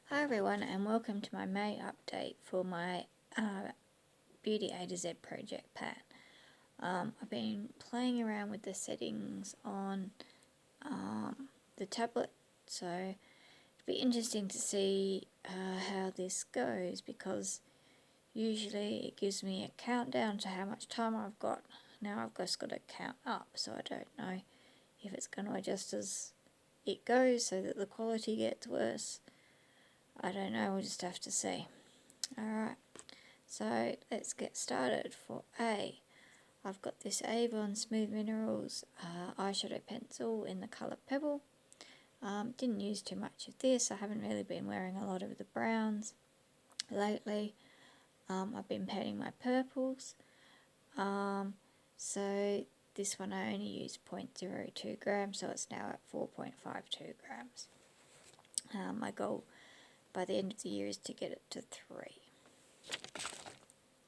Hi everyone and welcome to my May update for my Beauty A to Z project pan. I've been playing around with the settings on the tablet, so it'd be interesting to see how this goes, because usually it gives me a countdown to how much time I've got. Now I've just got to count up, so I don't know if it's going to adjust as it goes so that the quality gets worse. I don't know, we'll just have to see. Alright, so let's get started. For A, I've got this Avon Smooth Minerals eyeshadow pencil in the colour Pebble. Didn't use too much of this. I haven't really been wearing a lot of the browns lately. I've been painting my purples. So this one I only used 0.02 grams, so it's now at 4.52 grams. My goal by the end of the year is to get it to 3.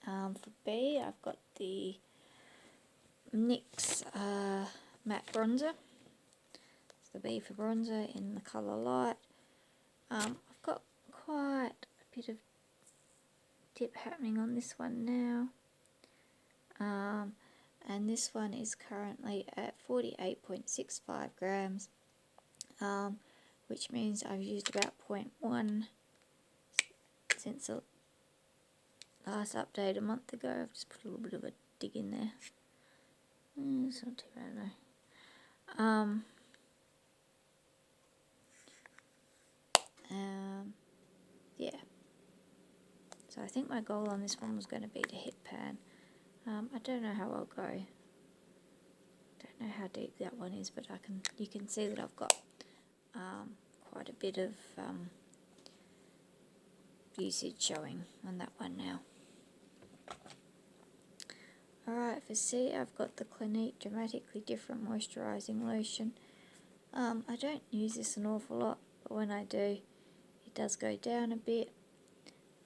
For B, I've got the NYX matte bronzer. It's the B for bronzer in the colour Light. I've got quite a bit of dip happening on this one now. And this one is currently at 48.65 grams, which means I've used about 0.1 since the last update a month ago. I've just put a little bit of a dig in there. It's not too bad though. Yeah. So I think my goal on this one was going to be to hit pan. I don't know how I'll go. Don't know how deep that one is, but you can see that I've got quite a bit of usage showing on that one now. Alright, for C, I've got the Clinique Dramatically Different Moisturising Lotion. I don't use this an awful lot, but when I do, it does go down a bit.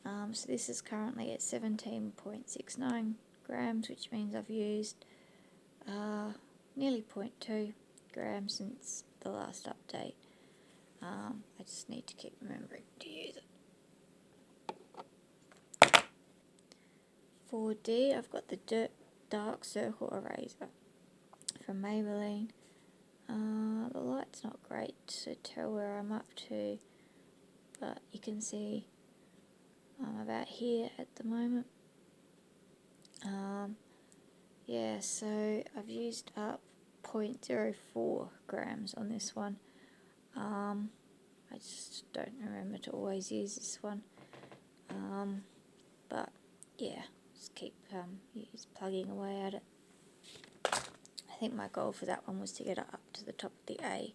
So this is currently at 17.69 grams, which means I've used nearly 0.2 grams since the last update. I just need to keep remembering to use it. For D, I've got the Dark Circle Eraser from Maybelline. The light's not great to tell where I'm up to, but you can see I'm about here at the moment. Yeah, so I've used up 0.04 grams on this one. I just don't remember to always use this one. But yeah, just keep plugging away at it. I think my goal for that one was to get it up to the top of the A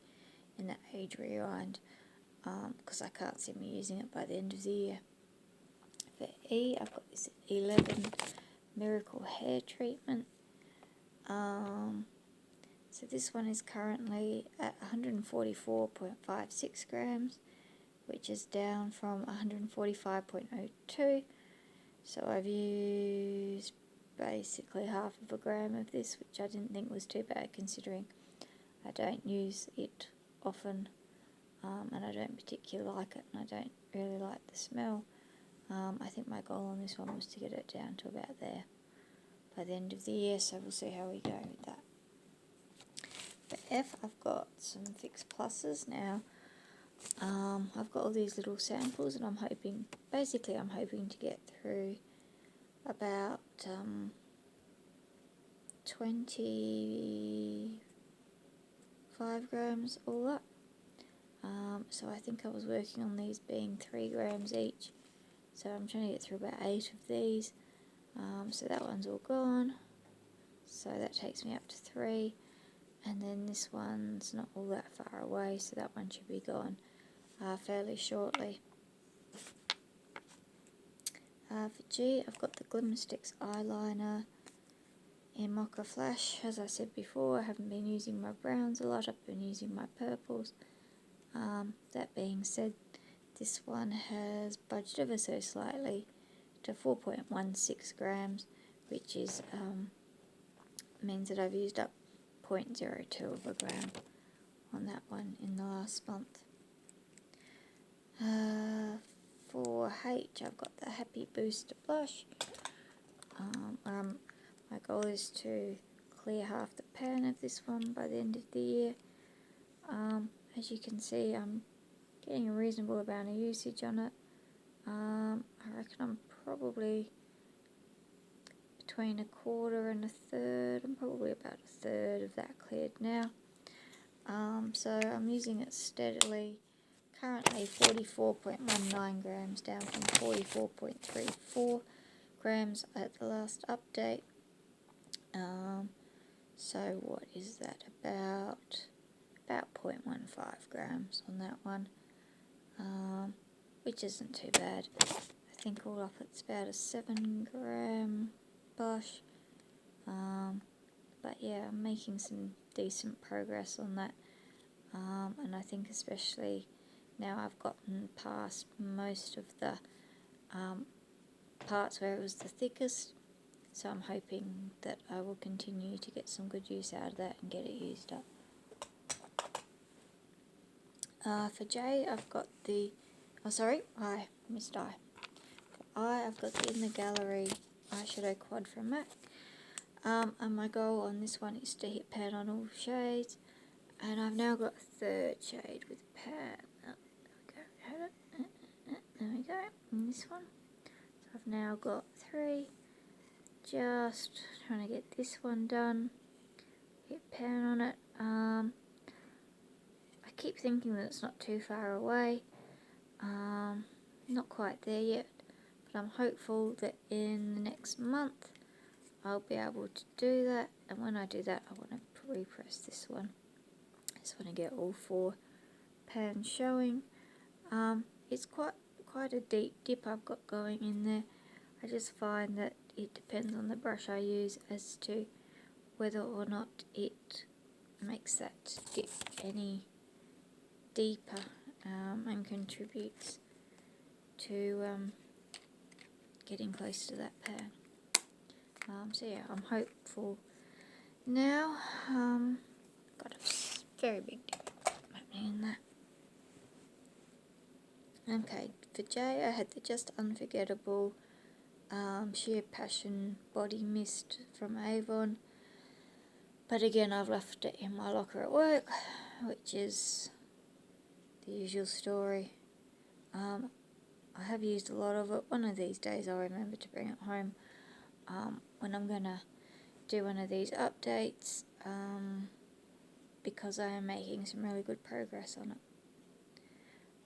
in the Age Rewind, because I can't see me using it by the end of the year. For E, I've got this 11 Miracle Hair Treatment. So this one is currently at 144.56 grams, which is down from 145.02. So I've used basically half of a gram of this, which I didn't think was too bad considering I don't use it often, and I don't particularly like it, and I don't really like the smell. I think my goal on this one was to get it down to about there by the end of the year, so we'll see how we go with that. For F, I've got some Fix Pluses now. I've got all these little samples, and I'm hoping to get through about 25 grams all up. So I think I was working on these being 3 grams each, so I'm trying to get through about 8 of these. So that one's all gone, so that takes me up to 3, and then this one's not all that far away, so that one should be gone fairly shortly. For G, I've got the Glimmer Sticks eyeliner in Mocha Flash. As I said before, I haven't been using my browns a lot, I've been using my purples. That being said, this one has budged ever so slightly to 4.16 grams, which is means that I've used up 0.02 of a gram on that one in the last month. For H, I've got the Happy Booster Blush. My goal is to clear half the pan of this one by the end of the year. As you can see, I'm getting a reasonable amount of usage on it. I reckon I'm probably between a quarter and a third. I'm probably about a third of that cleared now. So I'm using it steadily. Currently 44.19 grams, down from 44.34 grams at the last update. So what is that, about 0.15 grams on that one, which isn't too bad. I think all up it's about a 7 gram blush, but yeah, I'm making some decent progress on that, and I think especially now I've gotten past most of the parts where it was the thickest, so I'm hoping that I will continue to get some good use out of that and get it used up. For J, I've got the, I missed I. For I, I've got the In the Gallery eyeshadow quad from MAC. And my goal on this one is to hit pan on all shades, and I've now got a third shade with pan. There we go, in this one. So I've now got 3, just trying to get this one done, hit pan on it. I keep thinking that it's not too far away, not quite there yet, but I'm hopeful that in the next month I'll be able to do that, and when I do that I want to pre-press this one. I just want to get all 4 pans showing. It's quite a deep dip I've got going in there. I just find that it depends on the brush I use as to whether or not it makes that dip any deeper, and contributes to getting close to that pan. So yeah, I'm hopeful now. Got a very big dip happening in that. Okay, for J, I had the Just Unforgettable Sheer Passion Body Mist from Avon, but again I've left it in my locker at work, which is the usual story. I have used a lot of it. One of these days I'll remember to bring it home when I'm gonna do one of these updates, because I am making some really good progress on it.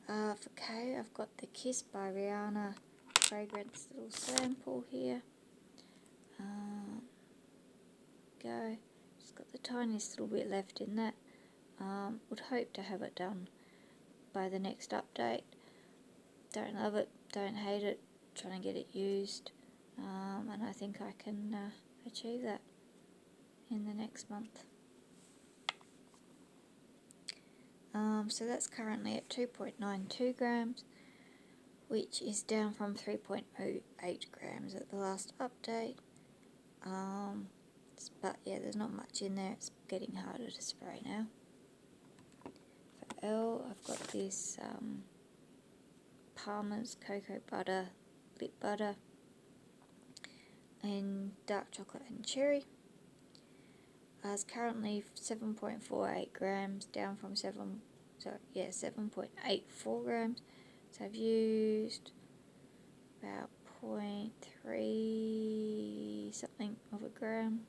For K, I've got the Kiss by Rihanna fragrance little sample here. Go. Just got the tiniest little bit left in that. Would hope to have it done by the next update. Don't love it, don't hate it, trying to get it used, and I think I can achieve that in the next month. So that's currently at 2.92 grams, which is down from 3.08 grams at the last update. But yeah, there's not much in there, it's getting harder to spray now. For L, I've got this Palmer's Cocoa Butter Lip Butter in dark chocolate and cherry. It's currently 7.48 grams, down from 7.84 grams. So I've used about 0.3 something of a gram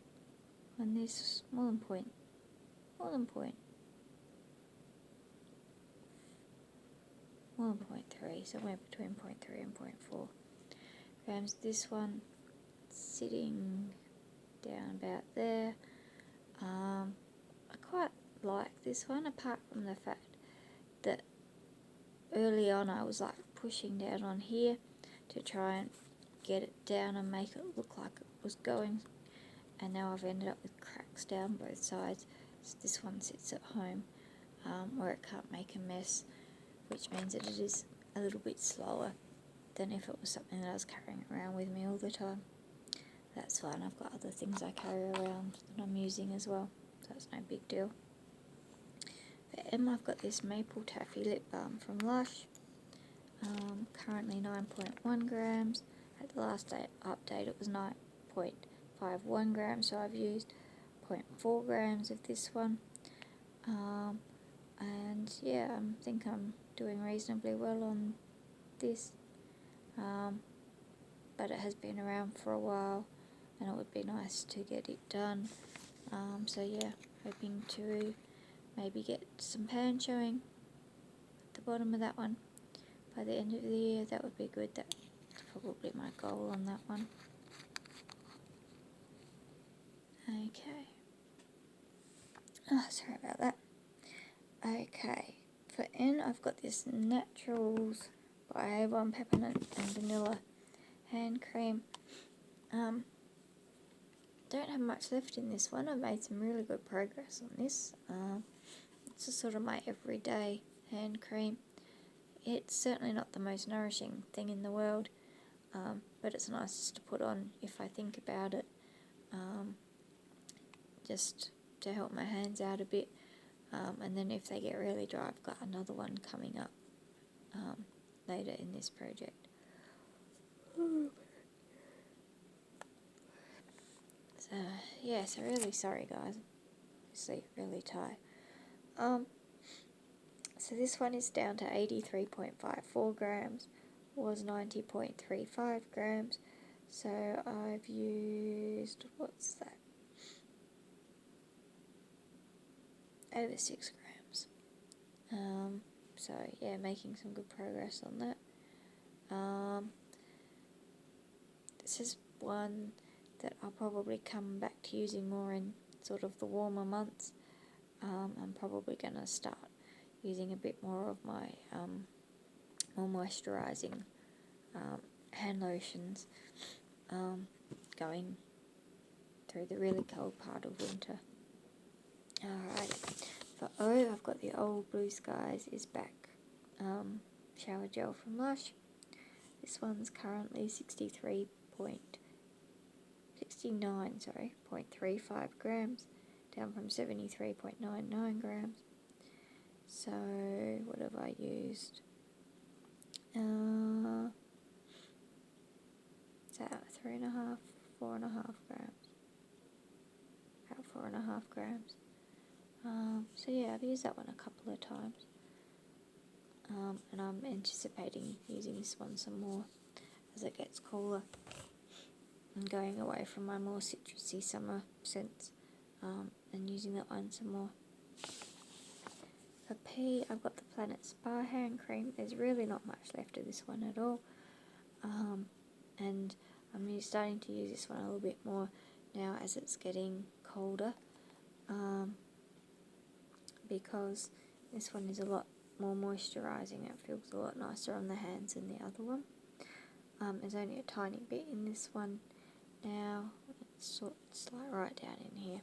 on this, more than 0.3, somewhere between 0.3 and 0.4 grams. This one sitting down about there. I quite like this one, apart from the fact that early on I was like pushing down on here to try and get it down and make it look like it was going, and now I've ended up with cracks down both sides. So this one sits at home where it can't make a mess, which means that it is a little bit slower than if it was something that I was carrying around with me all the time. That's fine, I've got other things I carry around that I'm using as well, so that's no big deal. For M, I've got this Maple Taffy Lip Balm from Lush. currently 9.1 grams. At the last update it was 9.51 grams, so I've used 0.4 grams of this one. And yeah, I think I'm doing reasonably well on this, but it has been around for a while and it would be nice to get it done. So yeah, hoping to maybe get some pan showing at the bottom of that one by the end of the year. That would be good. That's probably my goal on that one. Okay. Oh, sorry about that. Okay. For N, I've got this Naturals by Avon Peppermint and Vanilla hand cream. Don't have much left in this one. I've made some really good progress on this. It's just sort of my everyday hand cream. It's certainly not the most nourishing thing in the world, but it's nice just to put on if I think about it, just to help my hands out a bit. And then if they get really dry, I've got another one coming up later in this project. So yeah, so really sorry guys, obviously really tired. So this one is down to 83.54 grams, was 90.35 grams, so I've used, what's that, over 6 grams. So yeah, making some good progress on that. This is one that I'll probably come back to using more in sort of the warmer months. I'm probably going to start using a bit more of my more moisturising hand lotions going through the really cold part of winter. Alright, for O, I've got the Old Blue Skies is back shower gel from Lush. This one's currently 0.35 grams, down from 73.99 grams. So what have I used? Is that 3.5, 4.5 grams? About 4.5 grams. So yeah, I've used that one a couple of times. And I'm anticipating using this one some more as it gets cooler and going away from my more citrusy summer scents, and using that one some more. For P, I've got the Planet Spa hand cream. There's really not much left of this one at all, and I'm starting to use this one a little bit more now as it's getting colder, because this one is a lot more moisturising. It feels a lot nicer on the hands than the other one. There's only a tiny bit in this one now. It's like right down in here.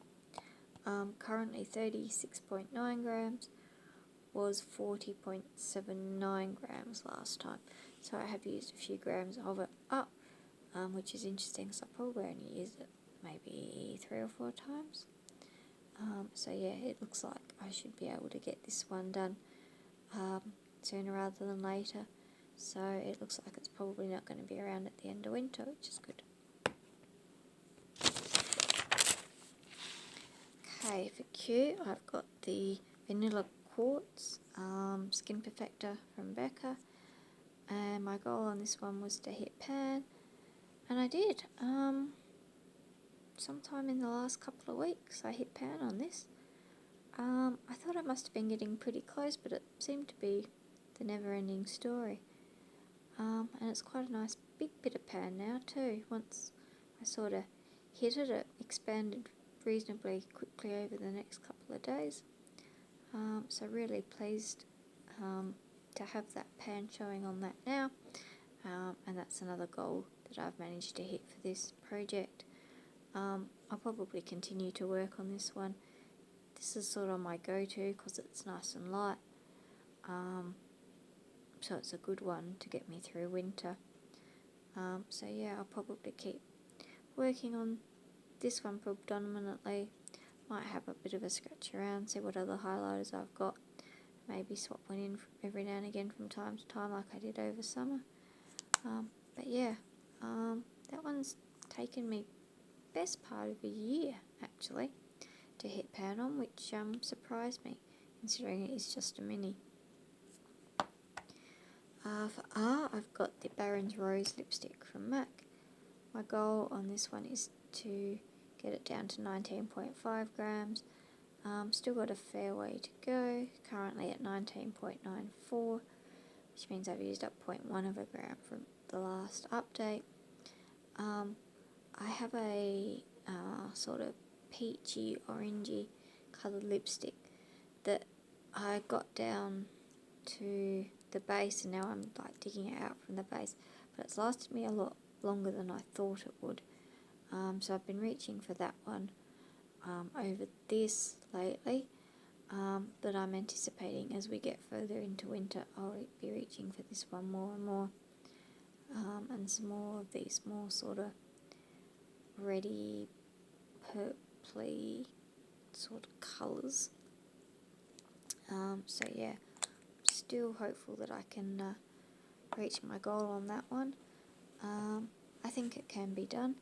Currently 36.9 grams, was 40.79 grams last time. So I have used a few grams of it up, which is interesting, so I probably only used it maybe 3 or 4 times. So yeah, it looks like I should be able to get this one done sooner rather than later. So it looks like it's probably not going to be around at the end of winter, which is good. Okay, for Q, I've got the Vanilla Quartz Skin Perfector from Becca, and my goal on this one was to hit pan, and I did. Sometime in the last couple of weeks I hit pan on this. I thought I must have been getting pretty close, but it seemed to be the never-ending story. And it's quite a nice big bit of pan now too. Once I sort of hit it, it expanded reasonably quickly over the next couple of days. So really pleased to have that pan showing on that now. And that's another goal that I've managed to hit for this project. I'll probably continue to work on this one. This is sort of my go-to because it's nice and light. So it's a good one to get me through winter. So yeah, I'll probably keep working on this one predominantly. Might have a bit of a scratch around, see what other highlighters I've got. Maybe swap one in every now and again from time to time like I did over summer. But yeah, that one's taken me best part of a year actually to hit pan on, which surprised me considering it is just a mini. For R, I've got the Baron's Rose lipstick from MAC. My goal on this one is to get it down to 19.5 grams. Still got a fair way to go, currently at 19.94, which means I've used up 0.1 of a gram from the last update. I have a sort of peachy, orangey coloured lipstick that I got down to the base, and now I'm like digging it out from the base, but it's lasted me a lot longer than I thought it would. So I've been reaching for that one over this lately, but I'm anticipating as we get further into winter I'll be reaching for this one more and more, and some more of these more sort of reddy purpley sort of colours. So yeah, still hopeful that I can reach my goal on that one. I think it can be done,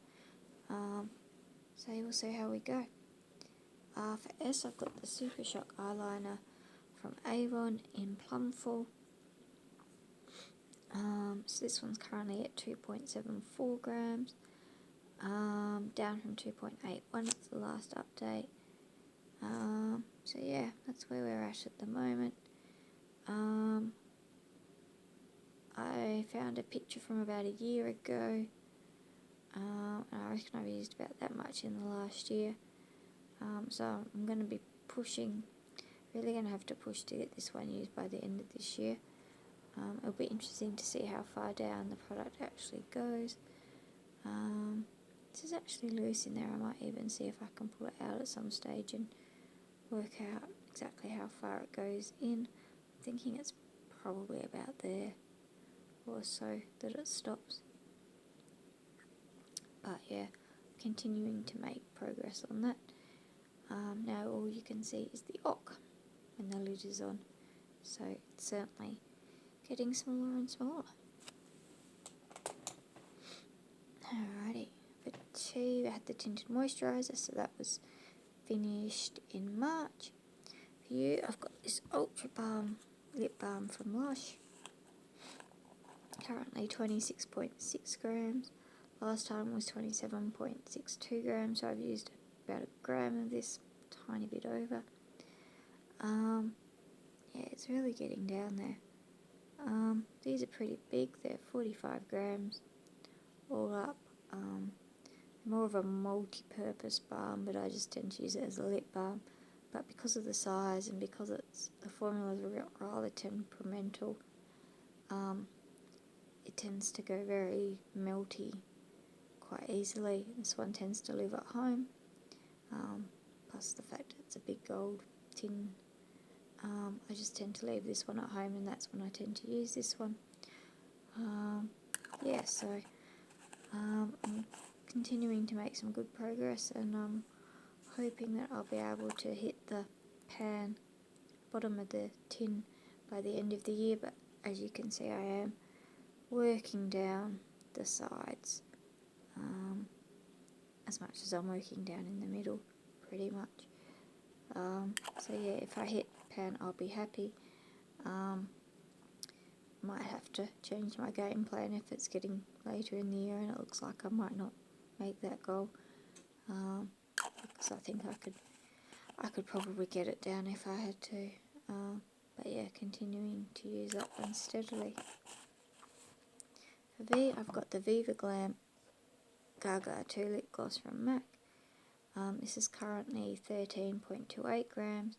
so we'll see how we go. For S, I've got the Super Shock eyeliner from Avon in Plumful. So this one's currently at 2.74 grams, down from 2.81 at the last update. So yeah, that's where we're at the moment. I found a picture from about a year ago, and I reckon I've used about that much in the last year. So I'm going to be pushing, really going to have to push to get this one used by the end of this year. It'll be interesting to see how far down the product actually goes. This is actually loose in there. I might even see if I can pull it out at some stage and work out exactly how far it goes in. I'm thinking it's probably about there or so that it stops. But yeah, continuing to make progress on that. Now all you can see is the OC when the lid is on, so it's certainly getting smaller and smaller. Alrighty, for 2 I had the tinted moisturiser, so that was finished in March. For you, I've got this Ultra Balm lip balm from Lush, currently 26.6 grams. Last time was 27.62 grams, so I've used about a gram of this, tiny bit over. Yeah, it's really getting down there. These are pretty big, they're 45 grams all up. More of a multi-purpose balm, but I just tend to use it as a lip balm. But because of the size and because the formula is rather temperamental, it tends to go very melty quite easily. This one tends to live at home, plus the fact that it's a big gold tin. I just tend to leave this one at home, and that's when I tend to use this one. Yeah, so I'm continuing to make some good progress, and I'm hoping that I'll be able to hit the pan, bottom of the tin, by the end of the year. But as you can see, I am working down the sides as much as I'm working down in the middle, pretty much. So yeah, if I hit pan, I'll be happy. Might have to change my game plan if it's getting later in the year and it looks like I might not make that goal, because I think I could probably get it down if I had to. But yeah, continuing to use that one steadily. For V, I've got the Viva Glam Gaga 2 lip gloss from MAC. This is currently 13.28 grams.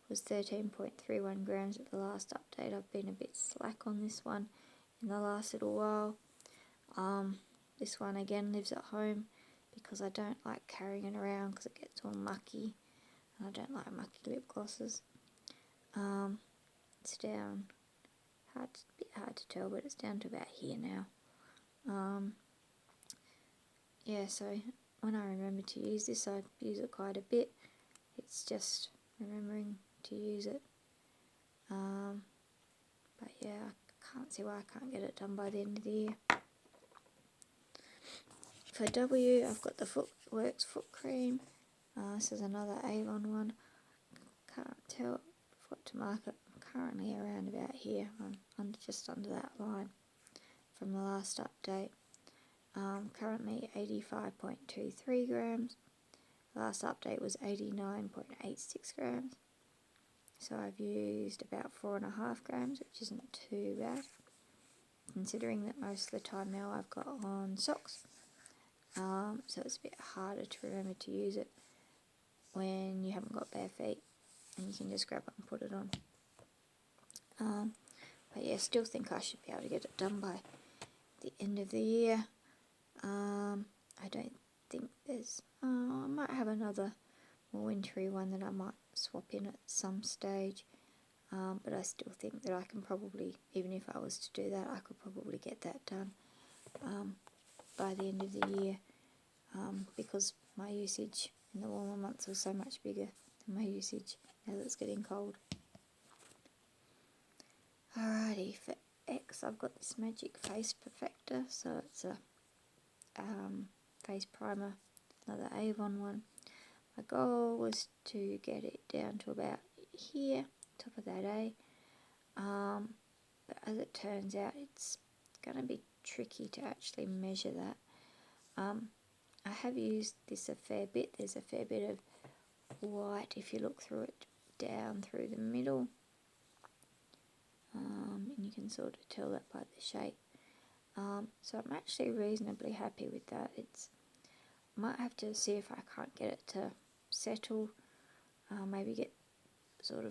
Was 13.31 grams at the last update. I've been a bit slack on this one in the last little while. This one again lives at home because I don't like carrying it around because it gets all mucky, and I don't like mucky lip glosses. It's down, a bit hard to tell, but it's down to about here now. Yeah, so when I remember to use this, I use it quite a bit. It's just remembering to use it. But yeah, I can't see why I can't get it done by the end of the year. For W, I've got the Footworks foot cream. This is another Avon one. Can't tell what to mark it. I'm currently around about here. I'm just under that line from the last update. Currently 85.23 grams. The last update was 89.86 grams. So I've used about 4.5 grams, which isn't too bad, considering that most of the time now I've got on socks. So it's a bit harder to remember to use it when you haven't got bare feet and you can just grab it and put it on. But yeah, still think I should be able to get it done by the end of the year. I don't think there's... I might have another more wintry one that I might swap in at some stage. But I still think that I can probably, even if I was to do that, I could probably get that done by the end of the year, because my usage in the warmer months was so much bigger than my usage now that it's getting cold. Alrighty, for X I've got this Magic Face Perfector, so it's a face primer, another Avon one. My goal was to get it down to about here, top of that A, but as it turns out it's going to be tricky to actually measure that. I have used this a fair bit. There's a fair bit of white if you look through it down through the middle, and you can sort of tell that by the shape. So I'm actually reasonably happy with that. Might have to see if I can't get it to settle, maybe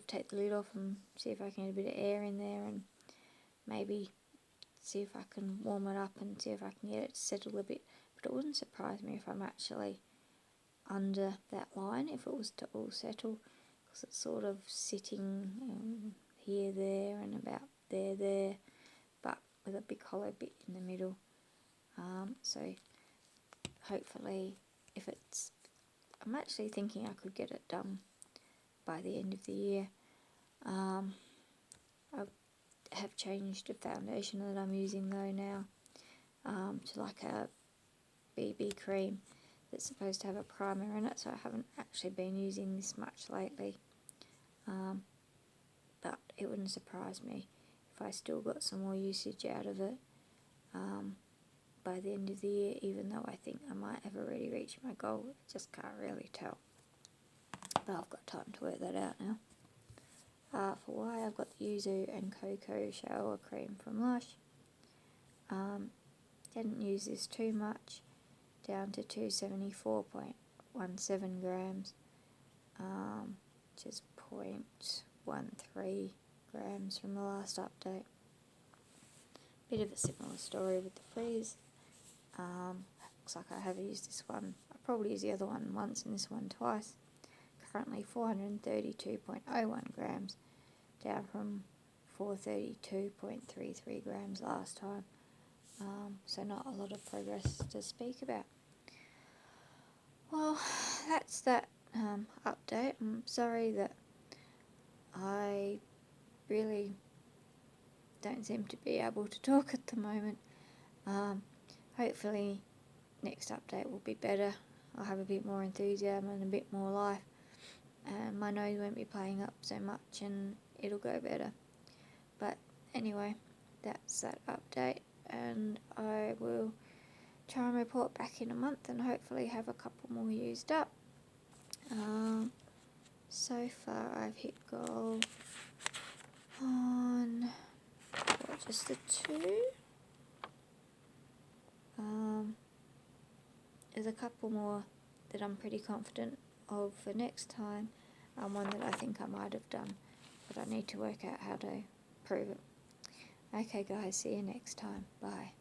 take the lid off and see if I can get a bit of air in there, and maybe see if I can warm it up and see if I can get it to settle a bit. But it wouldn't surprise me if I'm actually under that line, if it was to all settle, because it's sort of sitting here, there, and about there, but with a big hollow bit in the middle. So hopefully, I'm actually thinking I could get it done by the end of the year. I have changed the foundation that I'm using though now, to like a BB cream that's supposed to have a primer in it, so I haven't actually been using this much lately. But it wouldn't surprise me if I still got some more usage out of it by the end of the year, even though I think I might have already reached my goal. I just can't really tell. But I've got time to work that out now. For Y, I've got the Yuzu and Cocoa Shower Cream from Lush. Didn't use this too much, down to 274.17 grams, which is 0.13 grams from the last update. Bit of a similar story with the Freeze. Looks like I have used this one. I probably used the other one once and this one twice. Currently 432.01 grams, down from 432.33 grams last time. So not a lot of progress to speak about. Well, that's that update. I'm sorry that I really don't seem to be able to talk at the moment. Hopefully next update will be better. I'll have a bit more enthusiasm and a bit more life, and my nose won't be playing up so much and it'll go better. But anyway, that's that update, and I will try and report back in a month and hopefully have a couple more used up. So far I've hit goal on just the 2. There's a couple more that I'm pretty confident of for next time, and one that I think I might have done, but I need to work out how to prove it. Okay guys, see you next time. Bye.